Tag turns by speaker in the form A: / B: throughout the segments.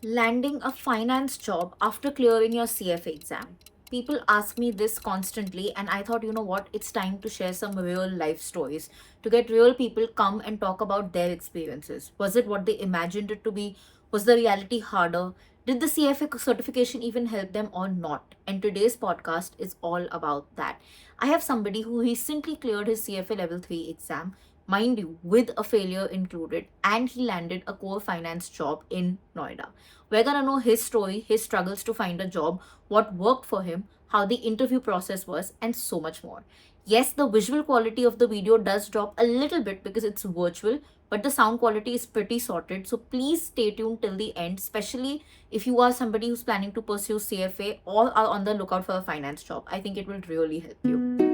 A: Landing a finance job after clearing your CFA exam. People ask me this constantly, and I thought, you know what, it's time to share some real life stories to get real people come and talk about their experiences. Was it what they imagined it to be? Was the reality harder? Did the CFA certification even help them or not? And today's podcast is all about that. I have somebody who recently cleared his CFA level 3 exam, mind you, with a failure included, and he landed a core finance job in Noida. We're gonna know his story, his struggles to find a job, what worked for him, how the interview process was, and so much more. Yes, the visual quality of the video does drop a little bit because it's virtual, but the sound quality is pretty sorted. So please stay tuned till the end, especially if you are somebody who's planning to pursue CFA or are on the lookout for a finance job. I think it will really help you.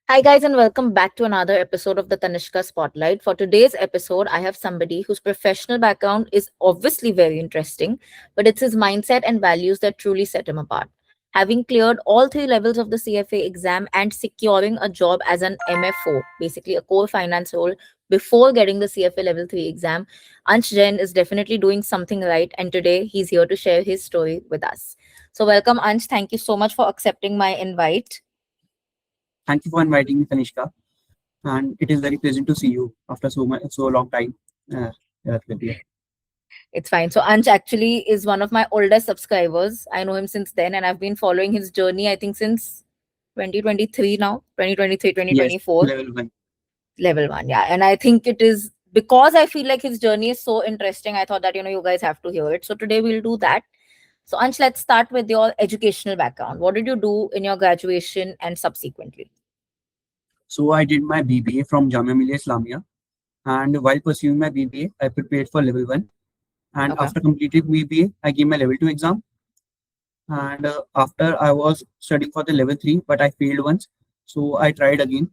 A: Hi, guys, and welcome back to another episode of the Tanishka Spotlight. For today's episode, I have somebody whose professional background is obviously very interesting, but it's his mindset and values that truly set him apart. Having cleared all three levels of the CFA exam and securing a job as an MFO, basically a core finance role, before getting the CFA level 3 exam, Ansh Jain is definitely doing something right, and today he's here to share his story with us. So, welcome, Ansh. Thank you so much for accepting my invite.
B: Thank you for inviting me, Kanishka. And it is very pleasant to see you after so long time. Uh, yeah.
A: It's fine. So Ansh actually is one of my oldest subscribers. I know him since then, and I've been following his journey, I think, since 2023 now, 2023,
B: Yes,
A: 2024,
B: level one.
A: level one. Yeah. And I think it is because I feel like his journey is so interesting. I thought that, you guys have to hear it. So today we'll do that. So Ansh, let's start with your educational background. What did you do in your graduation and subsequently?
B: So I did my BBA from Jamia Millia Islamia, and while pursuing my BBA, I prepared for level one. And
A: Okay.
B: after completing BBA, I gave my level two exam. And after I was studying for the level three, but I failed once. So I tried again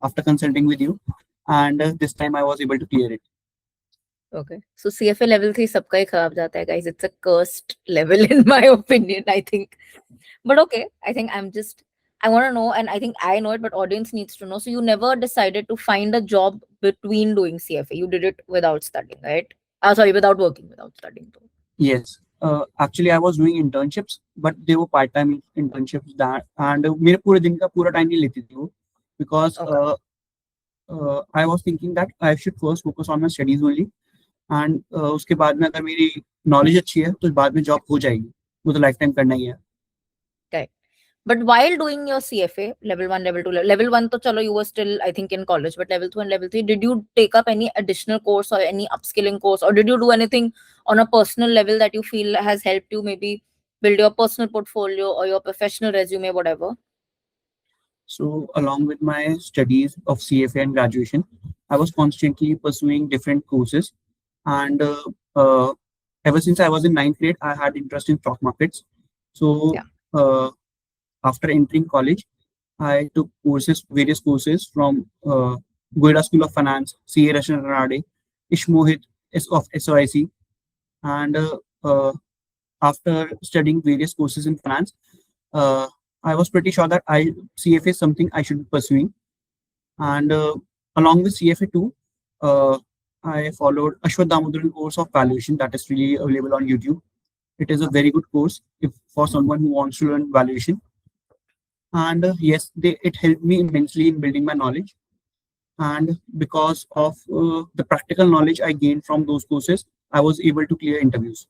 B: after consulting with you, and this time I was able to clear it.
A: Okay. So CFA level 3 सबका ही खराब जाता है, guys. It's a cursed level in my opinion, I think. But okay, I think I want to know, and I think I know it, but audience needs to know. So you never decided to find a job between doing CFA. You did it without studying, right? Sorry, without working, without studying. Though.
B: Yes. Actually, I was doing internships, but they were part-time internships that, and मेरे पूरे दिन का पूरा time नहीं लेती थी वो, because
A: Okay.
B: I was thinking that I should first focus on my studies only, and उसके बाद में अगर मेरी knowledge अच्छी है तो बाद में job हो जाएगी, वो तो lifetime करना ही है.
A: Okay. But while doing your CFA, level 1, level 2, level 1, to chalo, you were still, I think, in college, but level 2 and level 3, did you take up any additional course or any upskilling course, or did you do anything on a personal level that you feel has helped you maybe build your personal portfolio or your professional resume, whatever?
B: So along with my studies of CFA and graduation, I was constantly pursuing different courses, and ever since I was in ninth grade, I had interest in stock markets. So
A: Yeah.
B: uh, after entering college, I took various courses from Goida School of Finance, CA Rashna Ranade, Ishmohit of SOIC, and after studying various courses in finance, uh, I was pretty sure that CFA is something I should be pursuing. And along with CFA too, uh, I followed Ashwath Damodaran course of valuation that is really available on YouTube. It is a very good course if for someone who wants to learn valuation. And yes, it helped me immensely in building my knowledge. And because of the practical knowledge I gained from those courses, I was able to clear interviews.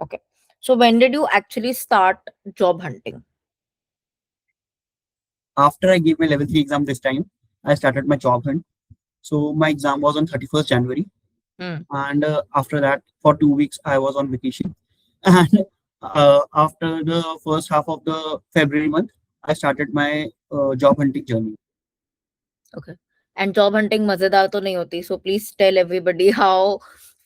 A: Okay. So when did you actually start job hunting?
B: After I gave my level 3 exam this time, I started my job hunt. So my exam was on 31st January.
A: Hmm.
B: And after that, for 2 weeks, I was on vacation. And after the first half of the February month, I started my job hunting journey.
A: Okay. And job hunting मजेदार तो नहीं होती. So please tell everybody how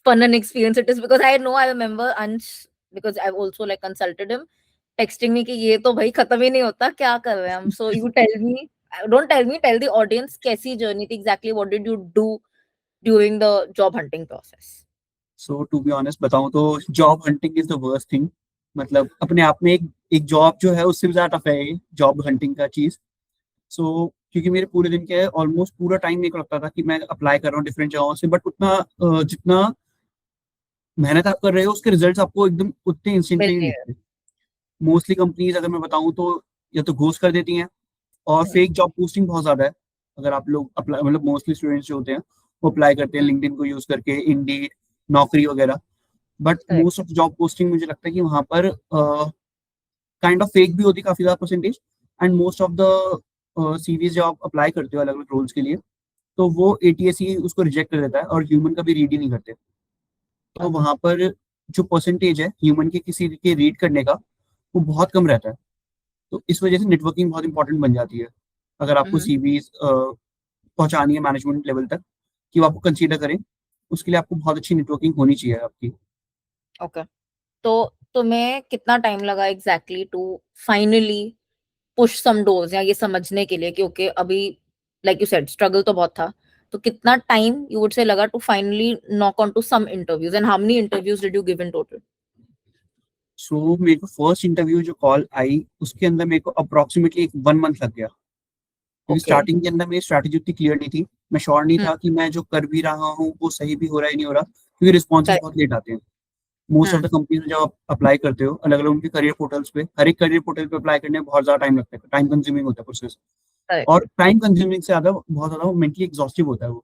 A: fun an experience it is, because I know I remember Ansh, because I've also like consulted him, texting me कि ये तो भाई खत्म ही नहीं होता, क्या कर रहे हैं हम. So you tell me, don't tell me, tell the audience कैसी journey थी, exactly what did you do during the job hunting process.
B: So to be honest बताऊं तो job hunting is the worst thing. मतलब अपने आप में एक job जो है उससे भी ज्यादा टफ है ये जॉब हंटिंग का चीज. सो क्योंकि मेरे पूरे दिन के ऑलमोस्ट पूरा टाइम मेरे को लगता था कि मैं अप्लाई कर रहा हूँ डिफरेंट जगहों से, बट उतना जितना मेहनत आप कर रहे हो उसके रिजल्ट्स आपको एकदम उतने इंस्टेंटली नहीं
A: मिलती है।
B: दिखते। मोस्टली कंपनीज अगर मैं बताऊं तो या तो घोस्ट कर देती हैं, और
A: हम्म,
B: फेक जॉब पोस्टिंग बहुत ज्यादा है। अगर आप लोग अप्लाई, मतलब मोस्टली स्टूडेंट्स जो होते हैं वो अप्लाई करते हैं
A: हम्म,
B: लिंक्डइन को यूज करके, इंडीड, नौकरी वगैरह। But
A: correct।
B: Most of job posting मुझे लगता है कि वहां पर काइंड ऑफ फेक भी होती है काफी ज्यादा percentage. And most of the CVs जो आप अप्लाई करते हो अलग अलग रोल्स के लिए, तो वो एटीएस ही उसको रिजेक्ट कर देता है और ह्यूमन का भी रीड ही नहीं करते। तो
A: ओके।
B: वहां पर जो परसेंटेज है ह्यूमन के किसी के रीड करने का, वो बहुत कम रहता है। तो इस वजह से नेटवर्किंग बहुत इंपॉर्टेंट बन जाती है अगर आपको
A: हम्म,
B: सीवीज पहुंचानी है मैनेजमेंट लेवल तक, कि वो आपको कंसीडर करें। उसके लिए आपको बहुत अच्छी नेटवर्किंग होनी चाहिए आपकी।
A: ओके। तो तुम्हें कितना टाइम लगा exactly to finally push some doors, या ये समझने के लिए कि ओके अभी, लाइक यू सेड स्ट्रगल तो बहुत था, तो कितना टाइम यू वुड से लगा to finally knock on to some interviews, and how many interviews did you give in total?
B: So मेरे को फर्स्ट इंटरव्यू जो कॉल आई उसके अंदर मेरे को अप्रोक्सीमेटली एक 1 मंथ लग गया, क्योंकि
A: ओके।
B: स्टार्टिंग के अंदर मेरी स्ट्रैटेजी उतनी क्लियर नहीं थी। मैं श्योर नहीं था कि मैं जो कर भी रहा हूँ वो सही भी हो रहा है नहीं हो रहा, क्योंकि रिस्पॉन्सेज
A: करेक्ट।
B: बहुत लेट आते हैं। मोस्ट ऑफ द कंपनीज में जब आप अप्लाई करते हो अलग अलग उनके करियर पोर्टल्स पे, हर एक करियर पोर्टल पे अप्लाई करने में बहुत ज्यादा टाइम लगता है, टाइम कंज्यूमिंग होता है प्रोसेस।
A: करेक्ट।
B: और टाइम कंज्यूमिंग से ज्यादा बहुत ज्यादा वो मेंटली एग्जॉस्टिव होता है वो,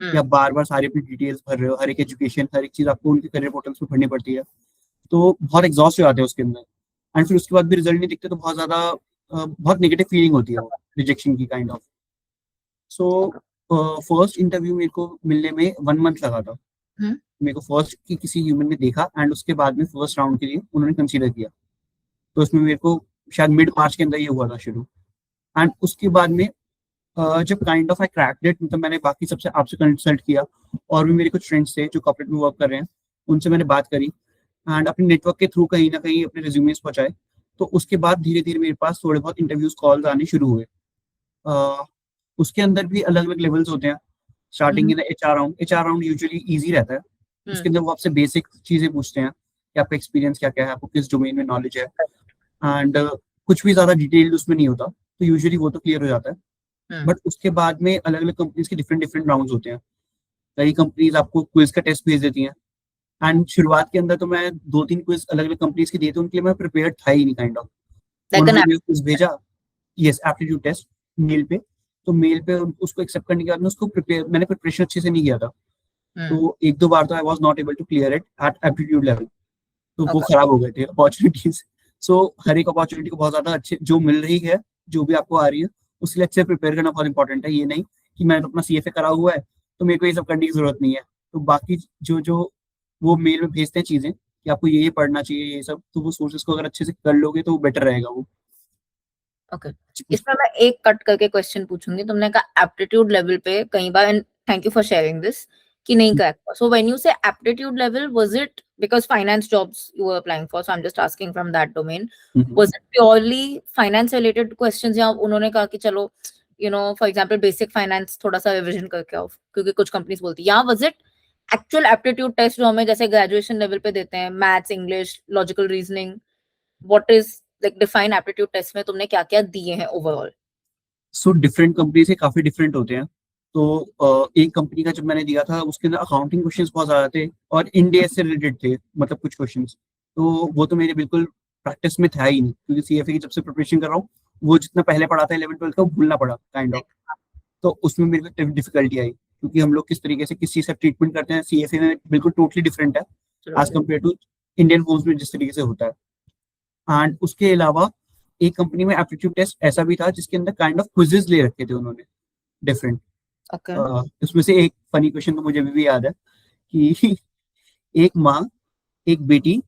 B: कि आप
A: हम्म।
B: बार बार सारी अपनी डिटेल्स भर रहे हो, हर एक एजुकेशन हर एक चीज आपको उनके करियर पोर्टल्स पे भरनी पड़ती है। तो बहुत एग्जॉस्ट हो जाते हैं उसके अंदर। एंड फिर उसके बाद भी रिजल्ट नहीं दिखते तो बहुत ज्यादा बहुत नेगेटिव फीलिंग होती है वो, रिजेक्शन की kind of. So
A: okay.
B: First interview मेरे को मिलने में 1 मंथ लगा था।
A: हम्म।
B: मेरे को फर्स्ट की किसी ह्यूमन ने देखा एंड उसके बाद में फर्स्ट राउंड के लिए उन्होंने कंसीडर किया। तो उसमें मेरे को शायद मिड मार्च के अंदर ये हुआ था शुरू। एंड उसके बाद में जब kind of I cracked it, मतलब मैंने बाकी सबसे आपसे कंसल्ट किया, और भी मेरे कुछ फ्रेंड्स थे जो कॉर्पोरेट में वर्क कर रहे हैं, उनसे मैंने बात करी एंड अपने नेटवर्क के थ्रू कहीं ना कहीं अपने रिज्यूमेस पहुंचाए। तो उसके बाद धीरे धीरे मेरे पास थोड़े बहुत इंटरव्यूज कॉल्स आने शुरू हुए। अ, उसके अंदर भी अलग अलग लेवल्स होते हैं। स्टार्टिंग
A: हम्म।
B: के अंदर एचआर राउंड यूजुअली इजी रहता है। उसके
A: हम्म।
B: अंदर वो आपसे बेसिक चीजें पूछते हैं कि आपका एक्सपीरियंस क्या क्या है, आपको किस डोमेन में नॉलेज है। एंड कुछ भी ज्यादा डिटेल्ड उसमें नहीं होता, तो यूजुअली वो तो क्लियर हो जाता है।
A: हम्म।
B: बट उसके बाद में अलग अलग कंपनीज के डिफरेंट डिफरेंट राउंड्स होते हैं। कई कंपनीज आपको क्विज का टेस्ट भेज देती हैं। एंड शुरुआत के अंदर तो मैं 2-3 क्विज अलग अलग कंपनीज के दिए थे, उनके लिए मैं प्रिपेयर्ड था ही नहीं काइंड ऑफ।
A: लाइक एन
B: उन्होंने
A: ऐप।
B: मेरे क्विज भेजा, यस एप्टीट्यूड टेस्ट, मेल पे। तो मेल पे उसको एक्सेप्ट करने के बाद में उसको प्रिपेयर, मैंने प्रिपरेशन अच्छे से नहीं किया था।
A: हम्म।
B: तो एक दो बार तो I was not able to clear it at aptitude level. तो वो
A: ओके।
B: खराब हो गए थे अपॉर्चुनिटीज। सो हर एक अपॉर्चुनिटी को बहुत ज्यादा अच्छे जो मिल रही है, जो भी आपको आ रही है, उसके लिए अच्छे प्रिपेयर करना बहुत इंपॉर्टेंट है। ये नहीं कि मैंने तो अपना सीएफए करा हुआ है तो मेरे को ये सब करने की जरूरत नहीं है। तो बाकी जो जो वो मेल में भेजते हैं चीजें कि आपको ये पढ़ना चाहिए ये सब, तो वो सोर्सेस को अगर अच्छे से कर लोगे तो वो बेटर रहेगा वो।
A: ओके। इसमें मैं एक कट करके क्वेश्चन पूछूंगी। तुमने कहा एप्टीट्यूड लेवल पे कई बार, and thank you for sharing this, कि नहीं क्रैक हुआ। So when you say aptitude level, was it because finance jobs you were applying for, so I am just asking from that domain,
B: hmm.
A: Was it purely finance related questions, या उन्होंने कहा कि चलो for example basic finance थोड़ा सा revision करके आओ, क्योंकि कुछ कंपनीज बोलती है, या was it actual aptitude test जो हमें जैसे ग्रेजुएशन लेवल पे देते हैं, maths, English, logical reasoning, what is like define aptitude test में तुमने क्या क्या दिए हैं ओवरऑल?
B: सो डिफरेंट कंपनी से काफी डिफरेंट होते हैं। तो एक कंपनी का जब मैंने दिया था उसके अंदर अकाउंटिंग क्वेश्चंस बहुत ज्यादा थे और इंडिया से रिलेटेड थे, मतलब कुछ क्वेश्चंस। तो वो तो मेरे बिल्कुल प्रैक्टिस में था ही नहीं, क्योंकि सीएफए की जब से प्रिपरेशन कर रहा हूँ वो जितना पहले पढ़ा था 11th-12th का वो भूलना पड़ा काइंड ऑफ। तो उसमें मेरे को डिफिकल्टी आई, क्योंकि हम लोग किस तरीके से किस चीज का ट्रीटमेंट करते हैं सीएफए में बिल्कुल टोटली डिफरेंट है as compared to Indian forms में जिस तरीके से होता है। एंड उसके अलावा एक कंपनी में एप्टीट्यूड टेस्ट ऐसा भी था जिसके अंदर काइंड ऑफ क्विजेज ले रखे थे उन्होंने डिफरेंट।
A: ओके।
B: उसमें से एक फनी क्वेश्चन तो मुझे अभी भी याद है कि एक माँ, एक बेटी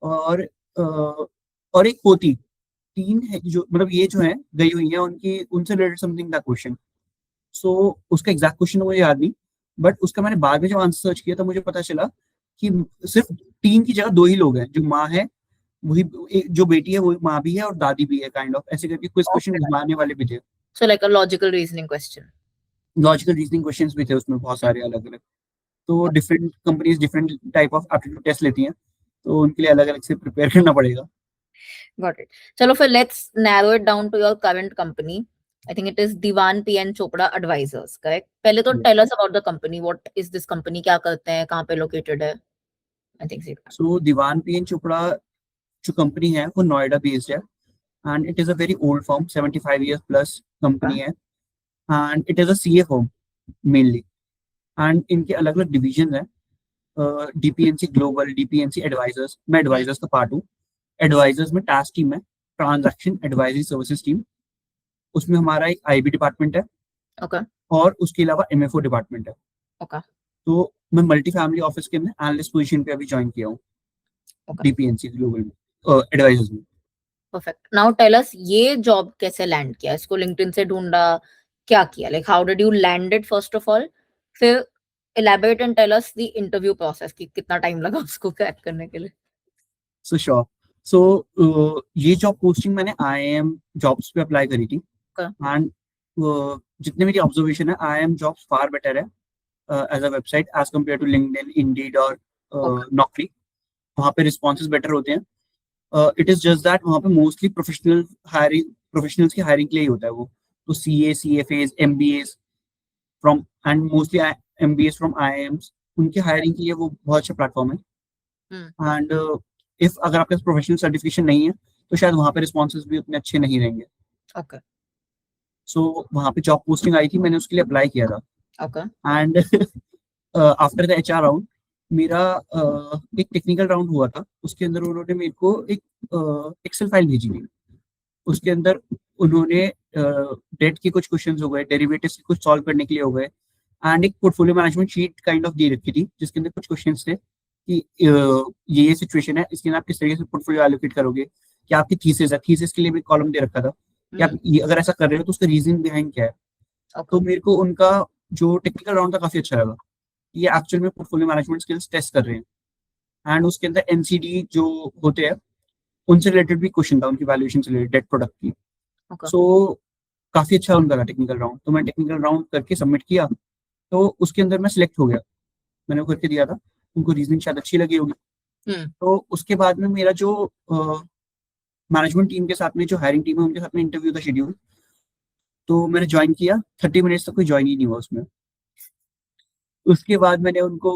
B: और और एक पोती, तीन है जो, मतलब ये जो है गई हुई है उनकी, उनसे रिलेटेड समथिंग था क्वेश्चन। सो उसका एग्जैक्ट क्वेश्चन मुझे याद नहीं, बट उसका मैंने बाद में जब आंसर सर्च किया तो मुझे पता चला कि सिर्फ तीन की जगह दो ही लोग हैं, जो माँ है वही, जो बेटी है वो माँ भी है और दादी भी है काइंड ऑफ, ऐसे करके कुछ क्वेश्चन
A: Okay.
B: घुमाने वाले भी थे।
A: So like a logical reasoning question.
B: Logical reasoning questions भी थे उसमें बहुत सारे अलग अलग। तो different companies different type of aptitude test लेती हैं, तो उनके लिए अलग अलग से प्रिपेयर करना पड़ेगा।
A: Got it. चलो फिर let's narrow it down to your current company. I think it is Diwan P N Chopra Advisors, correct? पहले तो
B: Yeah.
A: tell us about the company. What is this company? क्या करते हैं? कहाँ पे located है? I think so.
B: So Dewan P N Chopra जो company है वो नोएडा बेस्ड है and it is a very old firm 75 years plus company है and it is a CA firm mainly and इनके अलग अलग डिविजन है डीपीएनसी ग्लोबल डीपीएनसी एडवाइजर्स मैं एडवाइजर्स का पार्ट हूँ एडवाइजर्स में टास्क टीम है ट्रांजैक्शन एडवाइजरी सर्विसेज टीम उसमें हमारा एक आईबी डिपार्टमेंट है
A: Okay.
B: और उसके अलावा एमएफओ डिपार्टमेंट है
A: Okay.
B: तो मैं मल्टी फैमिली ऑफिस के अंदर एनालिस्ट पोजीशन पे अभी ज्वाइन किया हूँ
A: Okay.
B: डीपीएनसी ग्लोबल में एडवाइजर्स में
A: Perfect. Now tell us ये job कैसे land किया? इसको LinkedIn से ढूंढा? क्या किया? Like how did you land it first of all? फिर elaborate and tell us the interview process कि कितना time लगा उसको crack करने के लिए?
B: सो श्योर सो ये जॉब पोस्टिंग मैंने IIM जॉब्स पे अप्लाई करी थी
A: Okay.
B: एंड जितने मेरी ऑब्जर्वेशन है IIM जॉब्स फार बेटर है as a website as compared to LinkedIn Indeed और नौकरी वहाँ पे रिस्पॉन्सेज बेटर होते हैं इट इज जस्ट दैट वहाँ पे मोस्टली प्रोफेशनल्स की हायरिंग के लिए ही होता है वो तो CA, CFAs, MBAs from and mostly MBAs from IIMs उनकी हायरिंग के लिए वो बहुत अच्छा प्लेटफॉर्म है एंड इफ अगर आपके पास प्रोफेशनल सर्टिफिकेशन नहीं है तो शायद वहाँ पे रिस्पॉन्सेज भी उतने अच्छे नहीं रहेंगे
A: Okay.
B: सो वहाँ पे जॉब पोस्टिंग आई थी मैंने उसके लिए अप्लाई किया था
A: Okay.
B: And after the HR round मेरा एक टेक्निकल राउंड हुआ था उसके अंदर उन्होंने मेरे को एक एक्सेल फाइल भेजी थी उसके अंदर उन्होंने डेट के कुछ क्वेश्चंस हो गए डेरिवेटिव्स के कुछ सॉल्व करने के लिए हो गए एंड एक portfolio management sheet kind of दे रखी थी जिसके अंदर कुछ क्वेश्चंस थे कि ये सिचुएशन है इसके अंदर आप किस तरीके से पोर्टफोलियो एलोकेट करोगे क्या आपकी थीसिस है थीसिस के लिए भी कॉलम दे रखा था कि आप ये अगर ऐसा कर रहे हो तो उसका रीजन बिहाइंड क्या है
A: Okay.
B: तो मेरे को उनका जो टेक्निकल राउंड था काफी अच्छा लगा ये एक्चुअल में पोर्टफोलियो मैनेजमेंट स्किल्स टेस्ट कर रहे हैं एंड उसके अंदर NCD जो होते हैं उनसे रिलेटेड भी क्वेश्चन था उनकी वैल्यूएशन से रिलेटेड डेट प्रोडक्ट की
A: Okay.
B: सो काफी अच्छा उनका था टेक्निकल राउंड तो मैं टेक्निकल राउंड करके सबमिट किया तो उसके अंदर मैं सिलेक्ट हो गया मैंने वो करके दिया था उनको रीजनिंग शायद अच्छी लगी होगी तो उसके बाद में मेरा जो मैनेजमेंट टीम के साथ में जो हायरिंग टीम है उनके साथ में इंटरव्यू था शेड्यूल तो मैंने ज्वाइन किया 30 मिनट्स तक कोई ज्वाइन ही नहीं हुआ उसमें उसके बाद मैंने उनको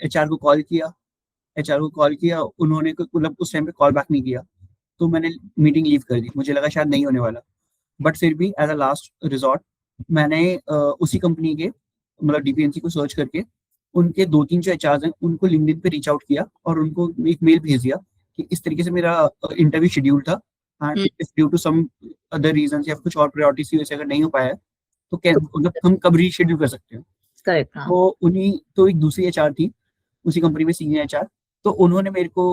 B: HR को कॉल किया उन्होंने मतलब उस टाइम पे कॉल बैक नहीं किया तो मैंने मीटिंग लीव कर दी मुझे लगा शायद नहीं होने वाला बट फिर भी एज अ लास्ट रिजॉर्ट मैंने उसी कंपनी के मतलब DPNC को सर्च करके उनके 2-3 जो HRs हैं उनको लिंक्डइन पे रीच आउट किया और उनको एक मेल भेज दिया कि इस तरीके से मेरा इंटरव्यू शेड्यूल था and if due to some other reason या कुछ और प्रायोरिटीज की वजह से अगर नहीं हो पाया है तो मतलब हम कब रीशेड्यूल कर सकते हैं
A: Correct. हाँ.
B: तो एक दूसरी HR थी उसी कंपनी में सीनियर HR तो उन्होंने मेरे को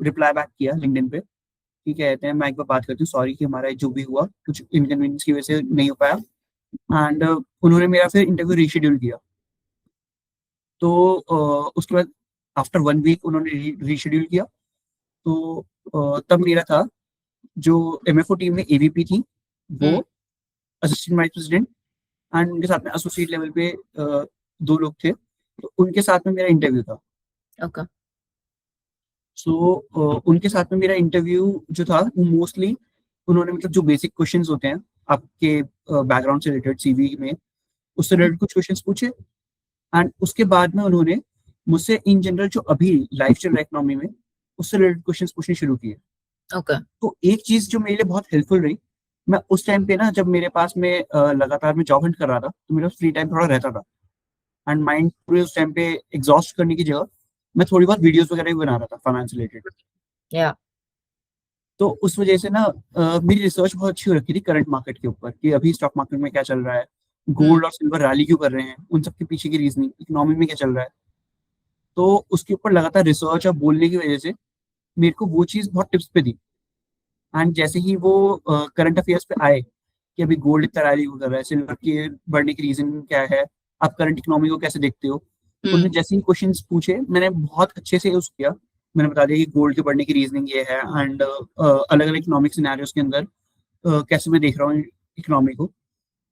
B: रिप्लाई बैक किया लिंक्डइन पे कि कहते हैं मैं एक बार बात करती हूँ सॉरी कि हमारा जो भी हुआ कुछ इनकन्वीनियंस की वजह से नहीं हो पाया एंड उन्होंने मेरा फिर इंटरव्यू रीशेड्यूल किया तो उसके बाद आफ्टर 1 वीक उन्होंने रीशेड्यूल किया तो तब मेरा था जो MFO टीम में AVP थी वो असिस्टेंट वाइस प्रेसिडेंट एंड उनके साथ में एसोसिएट लेवल पे 2 लोग थे तो उनके साथ में मेरा इंटरव्यू था
A: Okay.
B: सो उनके साथ में मेरा इंटरव्यू जो था वो मोस्टली उन्होंने मतलब जो बेसिक क्वेश्चंस होते हैं आपके बैकग्राउंड से रिलेटेड CV में उससे रिलेटेड कुछ क्वेश्चंस पूछे एंड उसके बाद में उन्होंने मुझसे इन जनरल जो अभी लाइफ चल रहा है इकोनॉमी में उससे रिलेटेड क्वेश्चंस पूछने शुरू किए
A: Okay.
B: तो एक चीज जो मेरे लिए बहुत हेल्पफुल रही मैं उस टाइम पे ना जब मेरे पास में लगातार मैं जॉब हंट कर रहा था तो मेरा फ्री टाइम थोड़ा रहता था एंड माइंड पूरे उस टाइम पे एग्जॉस्ट करने की जगह मैं थोड़ी बहुत वीडियोस वगैरह भी बना रहा था फाइनेंस रिलेटेड
A: Yeah.
B: तो उस वजह से ना मेरी रिसर्च बहुत अच्छी हो रखी थी करंट मार्केट के ऊपर कि अभी स्टॉक मार्केट में क्या चल रहा है गोल्ड और सिल्वर रैली क्यों कर रहे हैं उन सब के पीछे की रीजनिंग इकोनॉमी में क्या चल रहा है तो उसके ऊपर लगातार रिसर्च और बोलने की वजह से मेरे को वो चीज़ बहुत टिप्स पे दी एंड जैसे ही वो करंट अफेयर्स पे आए कि अभी गोल्ड इतना रैली कर रहा है सिल्वर के बढ़ने की रीजन क्या है आप करंट इकोनॉमी को कैसे देखते हो उन्होंने जैसे ही क्वेश्चंस पूछे मैंने बहुत अच्छे से यूज किया मैंने बता दिया कि गोल्ड के बढ़ने की रीजनिंग ये है एंड अलग अलग इकोनॉमिक सिनेरियोस के अंदर कैसे मैं देख रहा हूँ इकोनॉमी को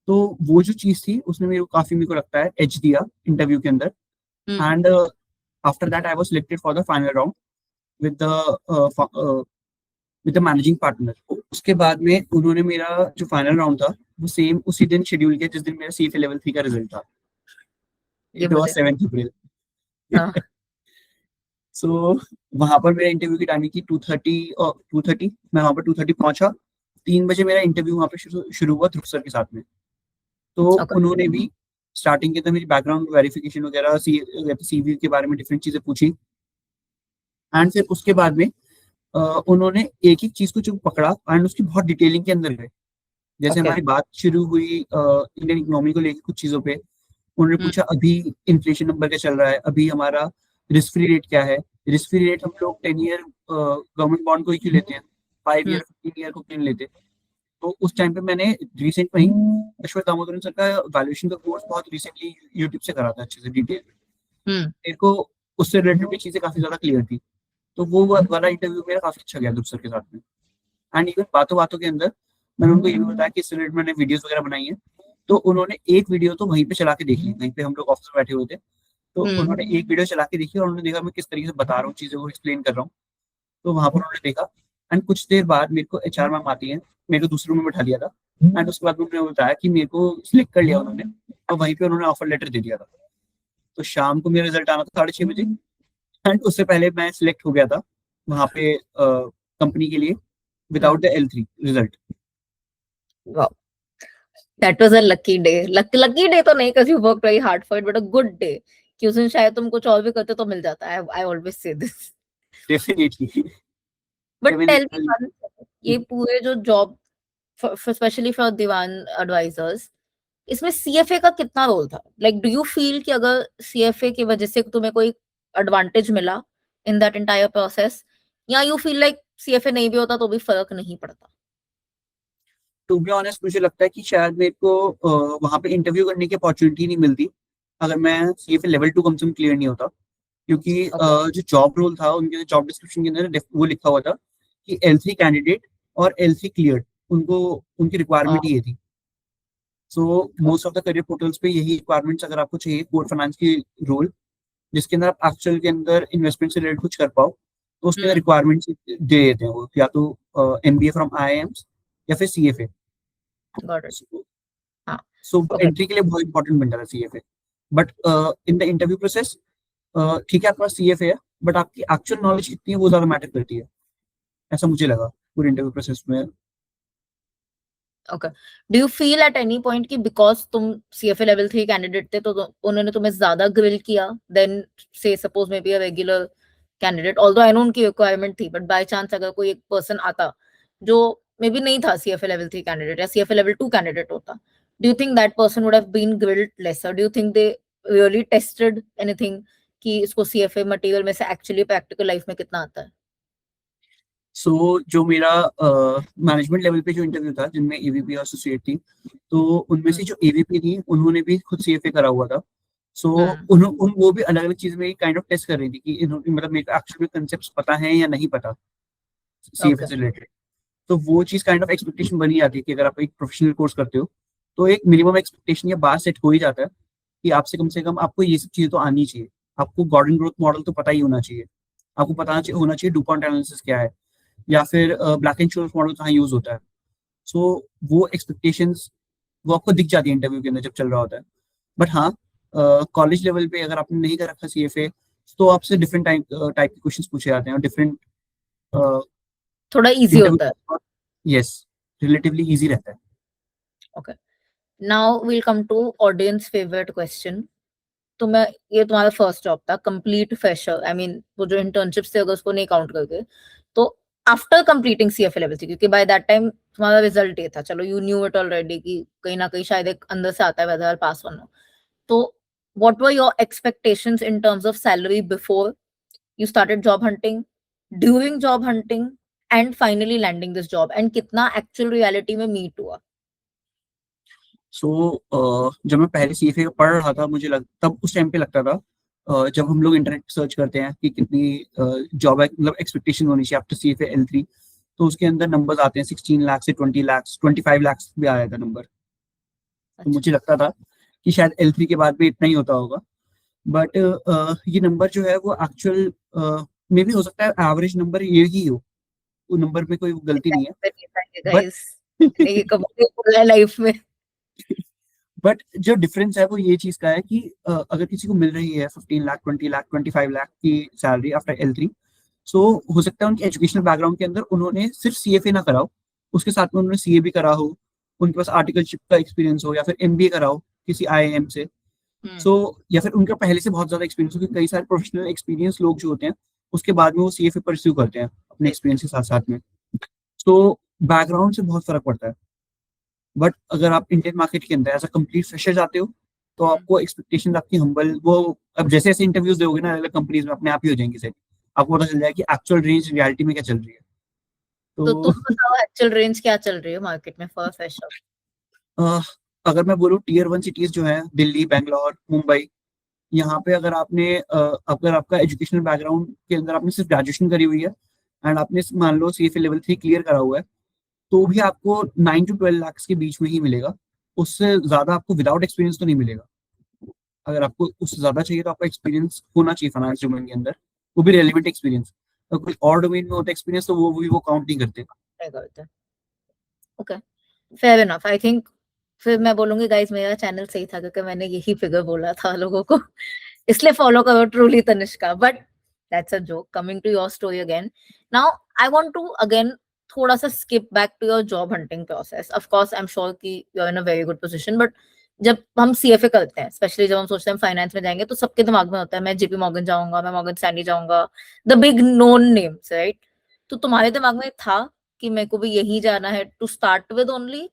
B: तो वो जो चीज थी उसने मेरे को लगता है एज दिया इंटरव्यू के अंदर and after that I was selected for the final round with the managing partner उसके बाद में उन्होंने मेरा जो फाइनल राउंड था वो सेम उसी दिन शेड्यूल किया जिस दिन मेरा CFA लेवल 3 का रिजल्ट था.
A: ये
B: इट वाज
A: मुझे
B: 7th अप्रैल.
A: हाँ.
B: सो वहां पर मेरा इंटरव्यू की टाइमिंग थी 2:30 और 2:30. मैं वहां पर 2:30 पहुंचा. 3 बजे मेरा इंटरव्यू वहां पे शुरू हुआ ध्रुव सर के साथ में. तो
A: ओके.
B: उन्होंने भी स्टार्टिंग के अंदर मेरी बैकग्राउंड वेरिफिकेशन वगैरह CV के बारे में डिफरेंट चीजें पूछी. एंड फिर उसके बाद में उन्होंने एक एक चीज को जो पकड़ा एंड उसकी बहुत डिटेलिंग के अंदर गए. जैसे
A: ओके.
B: हमारी बात शुरू हुई इंडियन इकोनॉमी को लेकर कुछ चीजों पे. उन्होंने पूछा अभी इन्फ्लेशन नंबर क्या चल रहा है, अभी हमारा रिस्क फ्री रेट क्या है. रिस्क फ्री रेट हम लोग 10 ईयर गवर्नमेंट बॉन्ड को ही क्यों लेते हैं, 5 ईयर 15 ईयर को क्यों नहीं लेते. तो उस टाइम पे मैंने रिसेंट में ही अश्वथ दामोदरन सर का वैल्यूएशन का कोर्स बहुत रिसेंटली यूट्यूब से करा था अच्छे से डिटेल. मेरे को उससे रिलेटेड भी चीजें काफी ज्यादा क्लियर थी. तो वो वाला इंटरव्यू मेरा काफी अच्छा गया ध्रुव सर के साथ में. एंड इवन बातों बातों के अंदर मैंने उनको ये भी बताया कि इससे रिलेटेड मैंने वीडियोस वगैरह बनाई है. तो उन्होंने एक वीडियो तो वहीं पे चला के देख ली. वहीं पे हम लोग ऑफिस में बैठे हुए थे, तो उन्होंने एक वीडियो चला के देखी और उन्होंने देखा मैं किस तरीके से बता रहा हूँ चीजों को, एक्सप्लेन कर रहा हूँ. तो वहां पर उन्होंने देखा. एंड कुछ देर बाद मेरे को HR मैम आती है, मेरे को दूसरे रूम में बैठा दिया था. एंड उसके बाद उन्होंने बताया कि मेरे को सिलेक्ट कर लिया उन्होंने, और वहीं पे उन्होंने ऑफर लेटर दे दिया था. तो शाम को मेरा रिजल्ट आना था 6:30 बजे. एंड उससे पहले मैं सिलेक्ट हो गया था वहां पे कंपनी के लिए without the L3 result.
A: That was a lucky day. Lucky day तो नहीं, because you worked very hard for it, but a good day. कि उस दिन शायद तुम कुछ और भी करते तो मिल जाता. I always say this.
B: Definitely.
A: But tell me one second, ये पूरे जो जॉब, स्पेशली फॉर दीवान एडवाइजर्स, इसमें CFA का कितना रोल था? लाइक डू यू फील कि अगर CFA की वजह से तुम्हें कोई एडवांटेज मिला इन दैट एंटायर प्रोसेस, या यू फील लाइक CFA नहीं भी होता तो भी फर्क नहीं पड़ता?
B: टू बी ऑनेस्ट मुझे लगता है कि शायद मेरे को वहां पे इंटरव्यू करने की अपॉर्चुनिटी नहीं मिलती अगर मैं CFA लेवल 2 कम से कम क्लियर नहीं होता. क्योंकि जो जॉब रोल था उनके जॉब डिस्क्रिप्शन के अंदर वो लिखा हुआ था कि L3 कैंडिडेट और L3 क्लियर्ड, उनको उनकी रिक्वायरमेंट ये थी. So most of the career portals पे यही रिक्वायरमेंट्स अगर आपको चाहिए कोर फाइनेंस की रोल जिसके अंदर आप एक्चुअल के अंदर इन्वेस्टमेंट से रिलेटेड कुछ कर पाओ, तो उसके अंदर रिक्वायरमेंट्स दे देते हैं वो, या तो MBA फ्रॉम IIMs या फिर CFA.
A: Got it. हाँ.
B: सो
A: Okay.
B: एंट्री के लिए बहुत इंपॉर्टेंट बन जाता है CFA. But in the interview process ठीक है आपके पास CFA है, बट आपकी एक्चुअल नॉलेज कितनी है वो ज्यादा मैटर करती है, ऐसा मुझे लगा पूरे इंटरव्यू प्रोसेस में.
A: Okay. Do you feel at any point कि because तुम CFA level 3 कैंडिडेट थे तो उन्होंने तुम्हें ज्यादा ग्रिल किया देन से suppose may be a regular candidate? Although I know उनकी रिक्वायरमेंट थी, बट बाय चांस अगर कोई एक पर्सन आता जो मे बी नहीं था CFA level 3 कैंडिडेट या CFA level 2 कैंडिडेट होता, do you think that person would have been grilled lesser? Do you think they really tested anything कि इसको CFA मटेरियल में से एक्चुअली प्रैक्टिकल लाइफ में कितना आता है?
B: सो जो मेरा मैनेजमेंट लेवल पे जो इंटरव्यू था जिनमें AVP और एसोसिएट थी, तो उनमें से जो AVP थी उन्होंने भी खुद CFA करा हुआ था. सो वो भी अलग अलग चीज में काइंड ऑफ टेस्ट कर रही थी कि इन्होंने मतलब मेरे को एक्चुअली कंसेप्ट पता है या नहीं पता CFA से रिलेटेड. तो वो चीज काइंड ऑफ एक्सपेक्टेशन बनी जाती है कि अगर आप एक प्रोफेशनल कोर्स करते हो तो एक मिनिमम एक्सपेक्टेशन या बार सेट हो ही जाता है कि आपसे कम से कम आपको ये सब चीजें तो आनी चाहिए. आपको गॉर्डन ग्रोथ मॉडल तो पता ही होना चाहिए, आपको पता होना चाहिए डुपॉन्ट एनालिसिस क्या है, या फिर ब्लैक एंड शोल्स मॉडल कहाँ यूज होता है. सो वो एक्सपेक्टेशंस वो आपको दिख जाती है इंटरव्यू के अंदर जब चल रहा होता है. बट हाँ, कॉलेज लेवल पे अगर आपने नहीं कर रखा CFA तो आपसे डिफरेंट टाइप के क्वेश्चंस पूछे जाते हैं और डिफरेंट
A: थोड़ा इजी होता है.
B: यस, रिलेटिवली इजी रहता है.
A: Okay. Now will come to audience favourite question. तो मैं, ये तुम्हारा फर्स्ट जॉब था, कंप्लीट फ्रेशर, आई मीन वो जो इंटर्नशिप थे अगर उसको नहीं काउंट करके, तो आफ्टर कंप्लीटिंग CFA लेवल 3, क्योंकि बाय दैट टाइम तुम्हारा रिजल्ट ये था, चलो यू न्यू इट ऑलरेडी कि कहीं ना कहीं शायद एक अंदर से आता है वेदर पास वन हो. तो what were your expectations in terms of salary before you started job hunting, during job hunting, and finally landing this job, and कितना एक्चुअल रियलिटी में मीट हुआ?
B: सो जब मैं पहले CFA पढ़ रहा था तब उस टाइम पे लगता था जब हम लोग इंटरनेट सर्च करते हैं कि कितनी जॉब मतलब एक्सपेक्टेशन होनी चाहिए आफ्टर CFA L3, तो उसके अंदर नंबर्स आते हैं 16 लाख से 20 लाख 25 लाख भी आया था नंबर. तो मुझे लगता था कि शायद L3 के बाद भी इतना ही होता होगा. बट ये नंबर जो है वो एक्चुअल मे भी हो सकता है एवरेज नंबर ये ही हो, वो नंबर में कोई गलती नहीं है.
A: ये कब लाइफ में
B: बट जो डिफरेंस है वो ये चीज का है कि अगर किसी को मिल रही है 15 लाख, 20 लाख, 25 लाख की सैलरी आफ्टर L3, सो हो सकता है उनके एजुकेशनल बैकग्राउंड के अंदर उन्होंने सिर्फ CFA ना करा हो, उसके साथ में उन्होंने CA भी करा हो, उनके पास आर्टिकलशिप का एक्सपीरियंस हो, या फिर MBA करा हो किसी IIM से।
A: हम्म।
B: सो या फिर उनका पहले से बहुत ज्यादा एक्सपीरियंस हो, क्योंकि कई सारे प्रोफेशनल एक्सपीरियंस लोग जो होते हैं उसके बाद में वो CFA परस्यू करते हैं अपने एक्सपीरियंस के साथ साथ में। तो बैकग्राउंड से बहुत फर्क पड़ता है। बट अगर आप इंडियन मार्केट के अंदर एज अ कंप्लीट फ्रेशर जाते हो, तो आपको एक्सपेक्टेशन आपकी हम्बल वो, अब जैसे जैसे इंटरव्यूज दोगे ना अलग कंपनीज में, अपने आप ही हो जाएंगे सेट। आपको पता चल जाएगा कि एक्चुअल रेंज रियलिटी में क्या चल रही है।
A: तो
B: तो
A: तुम बताओ एक्चुअल रेंज क्या चल रही है मार्केट में फॉर फ्रेशर?
B: अह, अगर मैं बोलूँ Tier 1 सिटीज जो है, दिल्ली, बैंगलोर, मुंबई, यहाँ पे अगर आपका एजुकेशनल बैकग्राउंड के अंदर आपने सिर्फ ग्रेजुएशन करी हुई है एंड आपने मान लो CFA लेवल 3 क्लियर करा हुआ है, तो भी आपको 9 to 12 लाख के बीच में ही मिलेगा। उससे ज्यादा आपको विदाउट एक्सपीरियंस तो नहीं मिलेगा। अगर आपको उससे ज्यादा चाहिए तो आपका एक्सपीरियंस होना चाहिए फाइनेंस डोमेन के अंदर, वो भी रेलिवेंट एक्सपीरियंस। अगर कोई और डोमेन में होता है एक्सपीरियंस, तो वो काउंट नहीं करते।
A: Okay, fair enough I think. फिर मैं बोलूंगी गाइस मेरा चैनल सही था क्योंकि मैंने यही फिगर बोला था लोगों को, इसलिए फॉलो करो truly Tanishka. But that's a joke. Coming to your story again, now I want to again थोड़ा सा skip back to your job hunting process. Of course I am sure कि you are in a very good position, but जब हम CFA करते हैं, specially जब हम सोचते हैं फाइनेंस में जाएंगे, तो सबके दिमाग में होता है मैं JP मॉर्गन जाऊंगा, मैं मॉर्गन स्टैनली जाऊंगा, the big known names, right? तो तुम्हारे दिमाग में था कि मेरे को भी यही जाना है to start with only?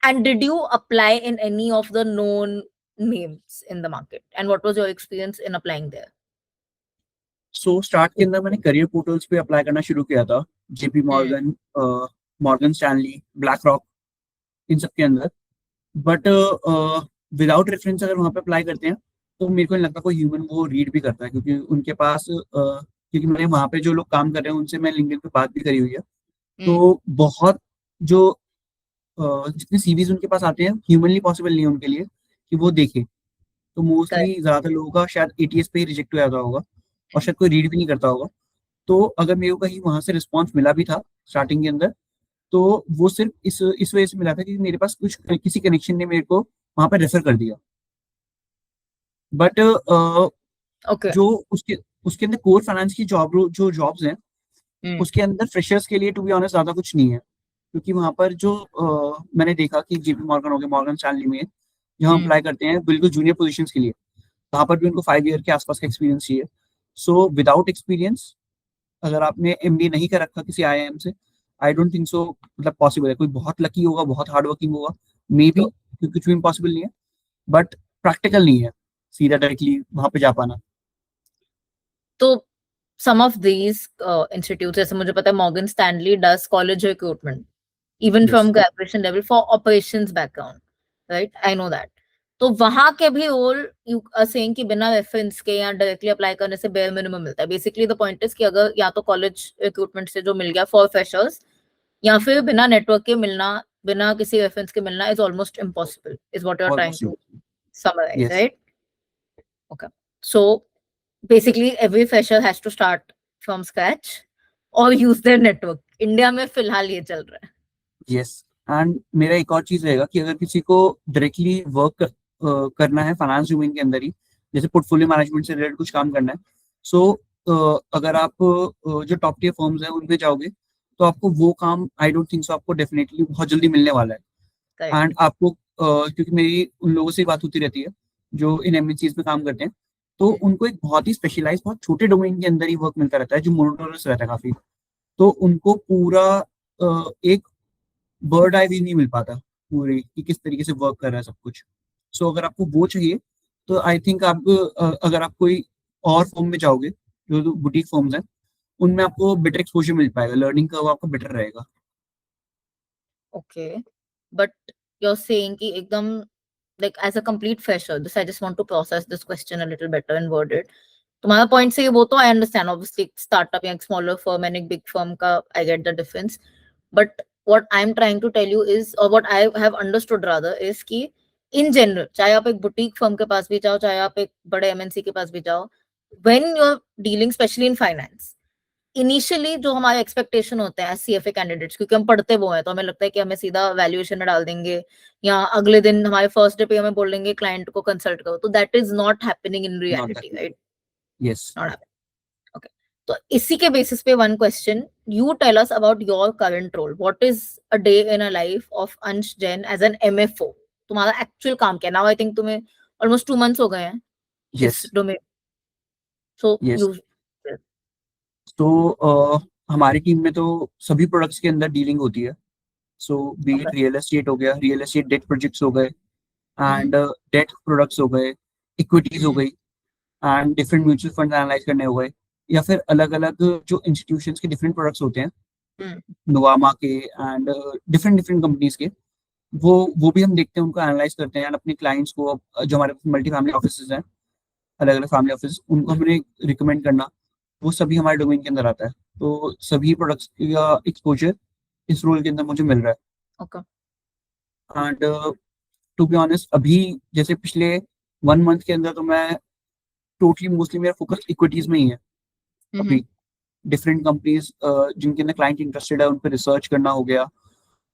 A: And did you apply in any of the known names in the market? And what was your experience in applying there?
B: So start के अंदर मैंने करियर पोर्टल्स पे अप्लाई करना शुरू किया था। JP
A: Hmm.
B: Morgan, Morgan Stanley, black rock, इन सब के अंदर। बट विदाउट रेफरेंस अगर वहाँ पे अप्लाई करते हैं, तो मेरे को नहीं लगता कोई ह्यूमन वो रीड भी करता है, क्योंकि उनके पास क्योंकि मैंने वहाँ पे जो लोग काम कर रहे हैं उनसे मैं लिंक्डइन पे बात भी करी हुई है।
A: Hmm.
B: तो बहुत जो जितने CVs उनके पास आते हैं, ह्यूमनली पॉसिबल नहीं है उनके लिए कि वो देखे। तो मोस्टली
A: Correct.
B: ज्यादातर लोगों का शायद ATS पे ही रिजेक्ट हो जाता होगा, और शायद कोई रीड भी नहीं करता होगा। तो अगर मेरे को कहीं वहां से रिस्पॉन्स मिला भी था स्टार्टिंग के अंदर, तो वो सिर्फ इस वजह से मिला था कि मेरे पास कुछ किसी कनेक्शन ने मेरे को वहां पर रेफर कर दिया। But
A: Okay.
B: जो उसके उसके अंदर कोर फाइनेंस की जो जॉब्स हैं,
A: Hmm.
B: उसके अंदर फ्रेशर्स के लिए टू बी ऑनेस्ट ज्यादा कुछ नहीं है। क्योंकि वहां पर जो मैंने देखा कि JP मॉर्गन हो गया, मॉर्गन स्टैनली में जहाँ
A: Hmm.
B: अप्लाई करते हैं बिल्कुल जूनियर पोजीशंस के लिए, वहां पर भी उनको 5 ईयर के आसपास का एक्सपीरियंस चाहिए। सो विदाउट एक्सपीरियंस, अगर आपने MBA नहीं कर रखा किसी IIM से, आई डोंट थिंक सो मतलब पॉसिबल है। कोई बहुत लकी होगा, बहुत हार्ड वर्किंग होगा, मे बी,
A: तो
B: क्योंकि कुछ भी इम्पॉसिबल नहीं है, बट प्रैक्टिकल नहीं है सीधा डायरेक्टली वहां पे जा पाना।
A: तो some of these institutes, जैसे मुझे पता है Morgan Stanley does college recruitment even
B: yes,
A: from graduation level for operations background, right? I know that. तो वहां के भी रोल यू आर सेइंग कि बिना रेफरेंस के या डायरेक्टली अप्लाई करने से बेयर मिनिमम मिलता है। बेसिकली द पॉइंट इज कि अगर या तो कॉलेज रिक्रूटमेंट से जो मिल गया फॉर फ्रेशर्स, या फिर बिना नेटवर्क के मिलना, बिना किसी रेफरेंस के मिलना is almost impossible, is what you are trying
B: almost,
A: to summarize,
B: yes.
A: right? Okay. So basically every fresher has to start from scratch or use their network. India में फिलहाल ये चल रहा है।
B: यस, एंड मेरा एक और चीज रहेगा कि अगर किसी को डायरेक्टली वर्क करना है फाइनेंस डोमेन के अंदर ही, जैसे पोर्टफोलियो मैनेजमेंट से रिलेटेड कुछ काम करना है, सो अगर आप जो टॉप टियर फर्म्स हैं उन पे जाओगे, तो आपको वो काम आई डोंट थिंक सो आपको डेफिनेटली बहुत जल्दी मिलने वाला है।
A: Correct.
B: एंड आपको क्योंकि मेरी उन लोगों से बात होती रहती है जो इन MNCs में काम करते हैं, तो उनको एक बहुत ही स्पेशलाइज, बहुत छोटे डोमेन के अंदर ही वर्क मिलता रहता है जो मोनोटोनस रहता है काफी। तो उनको पूरा एक बर्ड आई व्यू नहीं मिल पाता पूरी कि किस तरीके से वर्क कर रहा है सब कुछ। सो अगर आपको वो चाहिए, तो आई थिंक आप अगर आप कोई और फॉर्म में जाओगे, जो बुटीक फॉर्म्स हैं, उनमें आपको बेटर एक्सपोजर मिल पाएगा, लर्निंग कर्व आपका बेटर रहेगा।
A: Okay. But you're saying कि एकदम like as a complete fresher, this I just want to process this question a little better and word it. तुम्हारा पॉइंट से वो तो आई अंडरस्टैंड, ऑब्वियसली स्टार्टअप या एक स्मॉलर फर्म एंड एक big firm का I get the difference. But what I am trying to tell you is, और what I have understood rather is कि इन जनरल, चाहे आप एक बुटीक फर्म के पास भी जाओ, चाहे आप एक बड़े MNC के पास भी जाओ, when you are dealing specially in finance, initially जो हमारे एक्सपेक्टेशन होते हैं सीएफए कैंडिडेट्स, क्योंकि हम पढ़ते वो हैं तो हमें लगता है कि हमें सीधा वैल्यूएशन में डाल देंगे या अगले दिन हमारे फर्स्ट डे पे हमें बोल देंगे क्लाइंट को कंसल्ट करो, तो that is not happening in
B: Not that.
A: Reality, right?
B: Yes.
A: Not happening. Okay, तो इसी के बेसिस पे one question, you tell us about your current role, what is a day in a life of Ansh Jain as an MFO? तुम्हारा actual काम क्या? Now I think तुम्हें almost 2 months हो गए हैं इस
B: Yes.
A: Domain, so
B: Yes.
A: You.
B: तो हमारी टीम में तो सभी प्रोडक्ट्स के अंदर डीलिंग होती है। So be
A: okay.
B: It real estate हो गया, रियल एस्टेट डेट प्रोजेक्ट्स हो गए, एंड डेट प्रोडक्ट्स हो गए, इक्विटीज हो गई, and different mutual fund analyse करने हो गए, या फिर अलग अलग जो इंस्टीट्यूशंस के डिफरेंट प्रोडक्ट्स होते हैं, नोवामा के एंड डिफरेंट डिफरेंट कंपनीज के, वो भी हम देखते हैं, उनको एनालाइज करते हैं, एंड अपने क्लाइंट्स को, जो हमारे मल्टी फैमिली ऑफिस हैं, अलग अलग फैमिली ऑफिस, उनको हमने रिकमेंड करना, वो सभी हमारे डोमेन के अंदर आता है। तो सभी प्रोडक्ट्स का एक्सपोजर इस रोल के अंदर मुझे मिल रहा
A: ओके।
B: है। एंड टू बी ऑनेस्ट, अभी जैसे पिछले 1 मंथ के अंदर तो मैं टोटली मोस्टली मेरा फोकस इक्विटीज में ही है। अभी डिफरेंट कंपनीज जिनके अंदर क्लाइंट इंटरेस्टेड है, उन पर रिसर्च करना हो गया,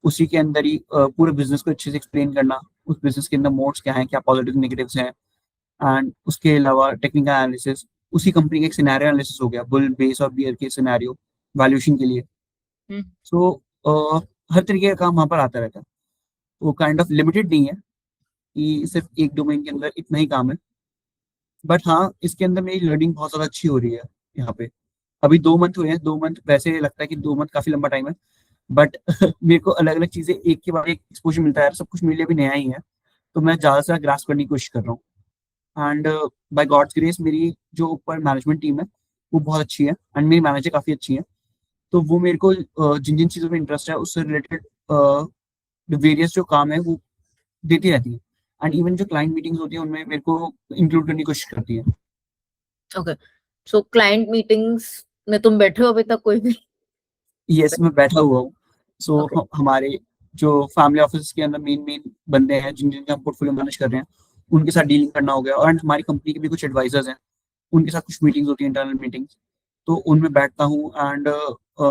B: उसी के अंदर ही पूरे बिजनेस को अच्छे से एक्सप्लेन करना, उस बिजनेस के अंदर मोड्स क्या हैं, क्या पॉजिटिव नेगेटिव्स हैं, एंड उसके अलावा टेक्निकल एनालिसिस, उसी कंपनी का एक सिनेरियो एनालिसिस हो गया, बुल बेस और बियर के सिनेरियो वैल्यूएशन के लिए। सो हर तरीके का काम वहाँ पर आता रहता है। वो काइंड ऑफ लिमिटेड नहीं है कि सिर्फ एक डोमेन के अंदर इतना ही काम है, बट हाँ, इसके अंदर मेरी लर्निंग बहुत ज़्यादा अच्छी हो रही है यहाँ पे। अभी 2 मंथ हुए हैं, 2 मंथ वैसे लगता है कि 2 मंथ काफ़ी लंबा टाइम है, बट मेरे को अलग अलग चीज़ें एक के बाद एक एक्सपोजर मिलता है, सब कुछ मेरे लिए भी नया ही है, तो मैं ज़्यादा से ज़्यादा ग्रास्प करने की कोशिश कर रहा हूँ। एंड बाय गॉड्स ग्रेस मेरी जो ऊपर मैनेजमेंट टीम है वो बहुत अच्छी है, एंड मेरी मैनेजर काफ़ी अच्छी है, तो वो मेरे को जिन जिन चीज़ों में इंटरेस्ट है उससे रिलेटेड वेरियस जो काम है वो देती रहती है, एंड इवन जो क्लाइंट मीटिंग्स होती है उनमें मेरे को इंक्लूड करने की कोशिश करती है।
A: ओके, सो क्लाइंट मीटिंग्स में तुम बैठे हो अभी तक कोई भी?
B: यस, मैं बैठा हुआ हूँ। So
A: okay.
B: हमारे जो फैमिली ऑफिस के अंदर मेन मेन बंदे हैं जिन जिनका हम पोर्टफोलियो मैनेज कर रहे हैं, उनके साथ डीलिंग करना हो गया, और हमारी कंपनी के भी कुछ एडवाइजर्स हैं, उनके साथ कुछ मीटिंग्स होती हैं, इंटरनल मीटिंग्स, तो उनमें बैठता हूँ, एंड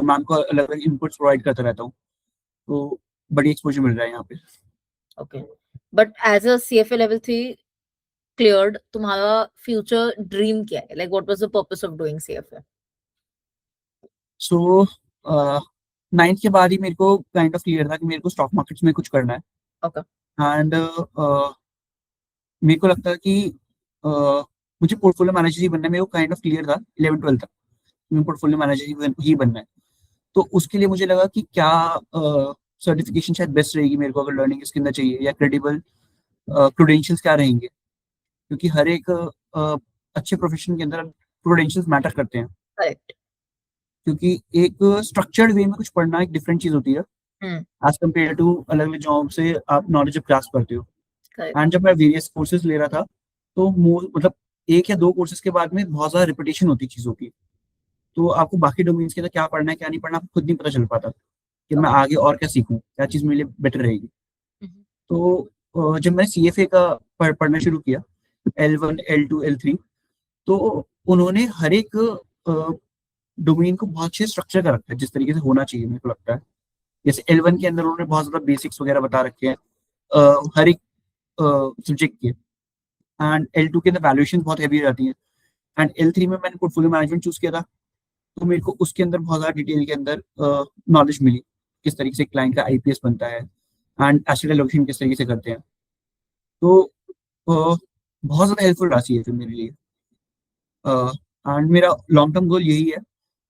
B: मैम को अलग अलग इनपुट्स प्रोवाइड करता रहता हूँ, तो बड़ी एक्सपोजर मिल रहा है यहाँ पे।
A: Okay, but as a CFA level 3 cleared, तुम्हारा फ्यूचर ड्रीम क्या है? Like what was the purpose of doing CFA?
B: So 9th के बाद ही मेरे को काइंड ऑफ क्लियर था कि मेरे को स्टॉक मार्केट्स में कुछ करना है,
A: ओके।
B: एंड मेरे को लगता है कि मुझे पोर्टफोलियो मैनेजर ही बनना है। मेरे को काइंड ऑफ क्लियर था 11th 12th तक, मैं पोर्टफोलियो मैनेजर ही बनना है। तो उसके लिए मुझे लगा कि क्या सर्टिफिकेशन शायद बेस्ट रहेगी मेरे को, अगर लर्निंग इसके अंदर चाहिए, या क्रेडिबल क्रेडेंशियल्स क्या रहेंगे, क्योंकि हर एक अच्छे प्रोफेशन के अंदर क्रेडेंशियल्स मैटर करते हैं,
A: करेक्ट।
B: क्योंकि एक स्ट्रक्चर्ड वे में कुछ पढ़ना एक डिफरेंट चीज होती है एज कम्पेयर टू अलग अलग जॉब से आप नॉलेज ग्रास्प करते हो।
A: करेक्ट।
B: एंड जब मैं वेरियस कोर्सेज ले रहा था, तो मतलब 1 या 2 कोर्सेज के बाद में बहुत ज्यादा रिपीटेशन होती चीजों की, तो आपको बाकी डोमेन्स के अंदर क्या पढ़ना है क्या नहीं पढ़ना आपको खुद नहीं पता चल पाता कि मैं
A: ओके।
B: आगे और क्या सीखूं, क्या चीज मेरे लिए बेटर रहेगी। तो जब मैंने सीएफए का पढ़ना शुरू किया, L1 L2 L3, तो उन्होंने हर एक डोमेन को बहुत अच्छे स्ट्रक्चर कर रखा है जिस तरीके से होना चाहिए, मेरे को लगता है। जैसे L1 के अंदर उन्होंने बहुत ज्यादा बेसिक्स वगैरह बता रखे हैं हर एक सब्जेक्ट के, एंड L2 के अंदर वैल्यूएशन बहुत हैवी रहती है, एंड L3 में मैंने पोर्टफोलियो मैनेजमेंट चूज किया था, तो मेरे को उसके अंदर बहुत ज्यादा डिटेल के अंदर नॉलेज मिली, किस तरीके से क्लाइंट का आईपीएस बनता है, एंड एसेट एलोकेशन किस तरीके से करते हैं। तो बहुत ज्यादा हेल्पफुल रहा है फिर मेरे लिए, एंड मेरा लॉन्ग टर्म गोल यही है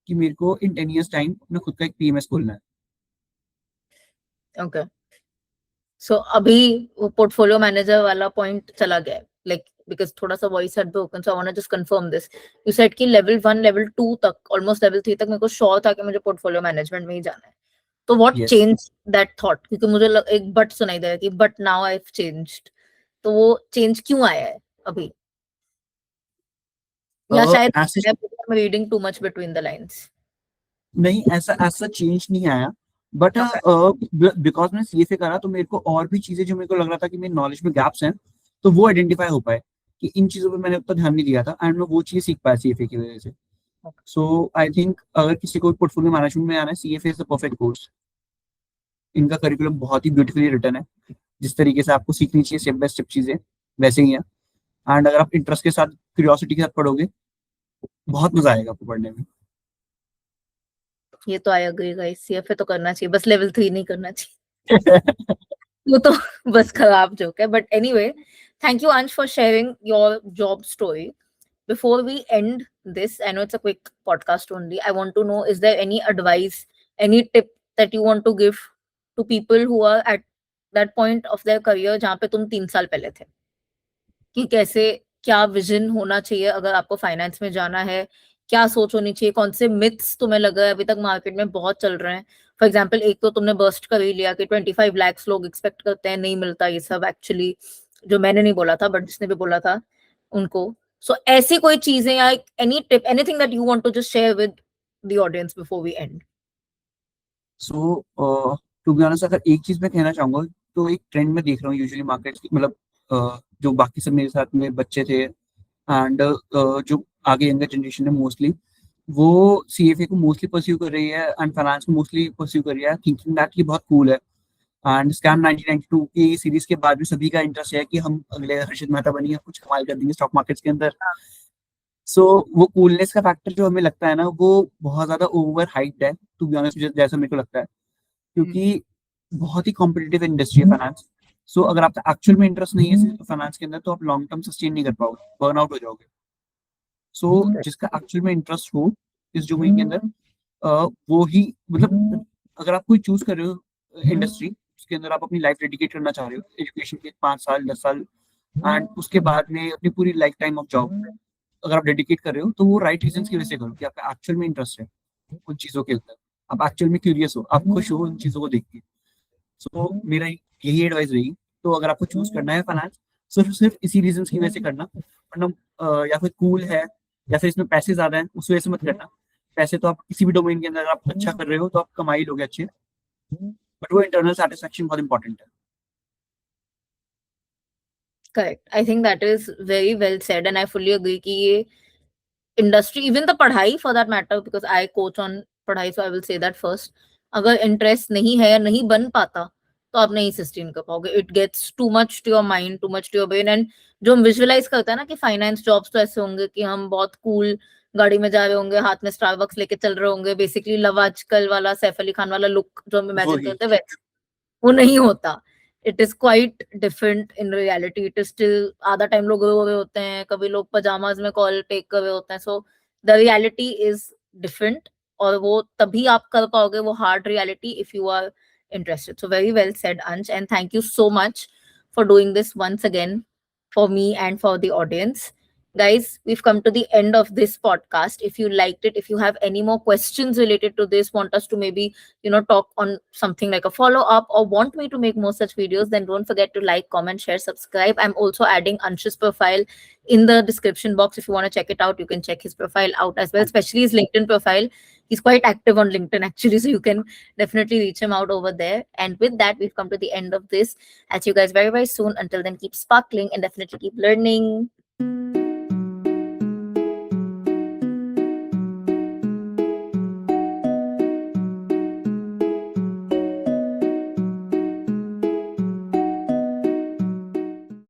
B: कि मेरे को इन 10 years टाइम अपना खुद का एक पीएमएस खोलना है।
A: ओके, सो अभी वो पोर्टफोलियो मैनेजर वाला पॉइंट चला गया है, लाइक बिकॉज थोड़ा सा voice had broken, so I want to just confirm this. You said कि लेवल 1 लेवल 2 तक, ऑलमोस्ट लेवल 3 तक मेरे को श्योर था कि मुझे पोर्टफोलियो मैनेजमेंट में ही जाना है, तो what
B: yes.
A: Change that thought? क्योंकि मुझे एक बट सुनाई दे रहा है कि but now I have changed, तो वो चेंज क्यों आया है अभी? या शायद
B: ऐसे
A: I am reading too much between the lines.
B: नहीं, ऐसा ऐसा चेंज नहीं आया, बट
A: ओके।
B: बिकॉज मैंने सीएफए करा तो मेरे को और भी चीजें जो मेरे को लग रहा था कि मेरी नॉलेज में गैप्स हैं, तो वो आइडेंटिफाई हो पाए कि इन चीजों पे मैंने उतना ध्यान नहीं दिया था, एंड मैं वो चीज सीख पाया सीएफए की वजह से। सो आई थिंक अगर किसी को पोर्टफोलियो मैनेजमेंट में आना है, CFA is the perfect course. इनका करिकुलम बहुत ही ब्यूटीफुली रिटर्न है, जिस तरीके से आपको सीखनी चाहिए स्टेप बाय स्टेप चीजें वैसे ही है। एंड अगर आप इंटरेस्ट के साथ, क्यूरियोसिटी के साथ पढ़ोगे, बहुत मजा आएगा आपको पढ़ने में।
A: ये तो आई अग्री गाइस, सीएफए तो करना चाहिए, बस लेवल 3 नहीं करना चाहिए। वो तो बस खराब जोक है, बट एनीवे, थैंक यू अंश for sharing your job story. Before we end this, I know it's a quick podcast only. I want to know, is there any advice, any tip that you want to give to people who are at that point of their career जहाँ पे तुम 3 साल पहले थे, कि कैसे, क्या vision होना चाहिए अगर आपको फाइनेंस में जाना है, क्या सोच होनी चाहिए, कौन से मिथ्स तुम्हें लगा है अभी तक मार्केट में बहुत चल रहे हैं. फॉर एग्जाम्पल, एक तो तुमने बर्स्ट कर ही लिया कि 25 lakhs लोग एक्सपेक्ट करते हैं, नहीं मिलता ये सब एक्चुअली, जो मैंने नहीं बोला था बट जिसने भी बोला था उनको. सो ऐसी कोई चीजें या any tip, anything that you want to just share with the audience before we end.
B: So to be honest, अगर एक चीज मैं कहना चाहूंगा, तो एक ट्रेंड में देख रहा हूँ यूजुअली मार्केट की, मतलब जो बाकी सब मेरे साथ में बच्चे थे एंड जो आगे यंगर जनरेशन है मोस्टली, वो सीएफए को मोस्टली परस्यू कर रही है एंड फाइनेंस को मोस्टली परस्यू कर रही है, थिंकिंग दैट ये बहुत कूल है. एंड स्कैम 1992 की सीरीज के बाद भी सभी का इंटरेस्ट है कि हम अगले हर्षित मेहता बनिए, कुछ कमाल कर देंगे स्टॉक मार्केट्स के अंदर. सो वो कूलनेस का फैक्टर जो हमें लगता है ना, वो बहुत ज्यादा ओवर हाइप्ड है टू बी ऑनेस्ट, जैसा मेरे को लगता है, क्योंकि बहुत ही कॉम्पिटिटिव इंडस्ट्री है फाइनेंस. सो अगर आपका एक्चुअल में इंटरेस्ट नहीं है फाइनेंस के अंदर, तो आप लॉन्ग टर्म सस्टेन नहीं कर पाओगे, बर्न आउट हो जाओगे. सो जिसका एक्चुअल में इंटरेस्ट हो इस डोमेन के अंदर, वो ही, मतलब अगर आप कोई चूज कर रहे हो इंडस्ट्री, उसके अंदर आप अपनी लाइफ डेडिकेट करना चाह रहे हो, एजुकेशन के 5 साल 10 साल, एंड उसके बाद में अपनी पूरी लाइफ टाइम ऑफ जॉब अगर आप डेडिकेट कर रहे हो, तो वो राइट रीजन की वजह से करो कि आपका एक्चुअल में इंटरेस्ट है उन चीजों के अंदर, आप एक्चुअल में क्यूरियस हो, आप खुश हो उन चीजों को देख के. सो मेरा यही एडवाइस रहेगी. तो अगर आपको चूज करना है फाइनेंस, सिर्फ सिर्फ इसी रीजन की वजह से करना, वरना या फिर कूल है या फिर इसमें पैसे ज्यादा हैं, उस वजह से मत करना. पैसे तो आप किसी भी डोमेन के अंदर आप अच्छा कर रहे हो तो आप कमा ही लोगे अच्छे, बट वो इंटरनल सेटिस्फेक्शन बहुत इंपॉर्टेंट है.
A: Correct, I think that is very well said and I fully agree कि ये इंडस्ट्री, इवन द पढ़ाई for that matter, because I coach on पढ़ाई, so I will say that first, अगर interest नहीं है या नहीं बन पाता तो आप नहीं सस्टेन कर पाओगे. It gets too much to your mind, too much to your brain. And जो हम विजुअलाइज करते हैं ना कि फाइनेंस जॉब्स तो ऐसे होंगे कि हम बहुत कूल गाड़ी में जा रहे होंगे, हाथ में स्टारबक्स लेके चल रहे होंगे, बेसिकली लव आजकल वाला सैफ अली खान वाला लुक जो हम इमेजिन
B: वही.
A: करते हैं वैसे वो नहीं होता. It is quite different in reality. It is still, आधा टाइम लोग रो रहे होते हैं, कभी लोग पजामाज में कॉल टेक कर रहे होते हैं. So the reality is different, और वो तभी आप कर पाओगे वो hard reality if you are interested. So very well said, Ansh, and thank you so much for doing this once again for me and for the audience. Guys, we've come to the end of this podcast. If you liked it, if you have any more questions related to this, want us to maybe, talk on something like a follow up, or want me to make more such videos, then don't forget to like, comment, share, subscribe. I'm also adding Ansh's profile in the description box. If you want to check it out, you can check his profile out as well, especially his LinkedIn profile. He's quite active on LinkedIn actually, so you can definitely reach him out over there. And with that, we've come to the end of this. I'll see you guys very, very soon. Until then, keep sparkling and definitely keep learning.